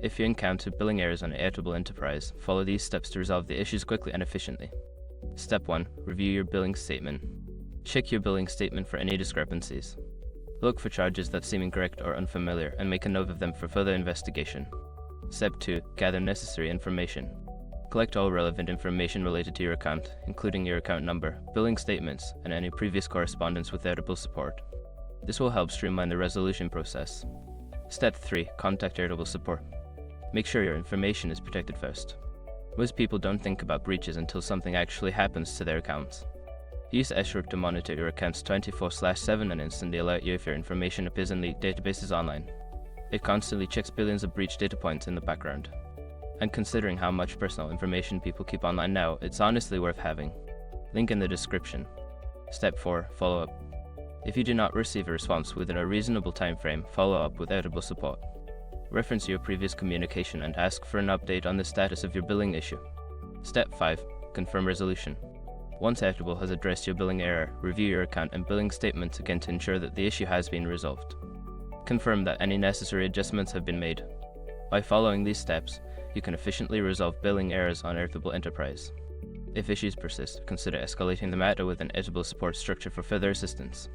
If you encounter billing errors on Airtable Enterprise, follow these steps to resolve the issues quickly and efficiently. Step 1. Review your billing statement. Check your billing statement for any discrepancies. Look for charges that seem incorrect or unfamiliar and make a note of them for further investigation. Step 2. Gather necessary information. Collect all relevant information related to your account, including your account number, billing statements, and any previous correspondence with Airtable support. This will help streamline the resolution process. Step 3. Contact Airtable support. Make sure your information is protected first. Most people don't think about breaches until something actually happens to their accounts. Use Shrug to monitor your accounts 24/7 and instantly alert you if your information appears in the databases online. It constantly checks billions of breach data points in the background. And considering how much personal information people keep online now, it's honestly worth having. Link in the description. Step 4. Follow up. If you do not receive a response within a reasonable time frame, follow up with Airtable support. Reference your previous communication and ask for an update on the status of your billing issue. Step 5. Confirm resolution. Once Airtable has addressed your billing error, review your account and billing statements again to ensure that the issue has been resolved. Confirm that any necessary adjustments have been made. By following these steps, you can efficiently resolve billing errors on Airtable Enterprise. If issues persist, consider escalating the matter with an Airtable support structure for further assistance.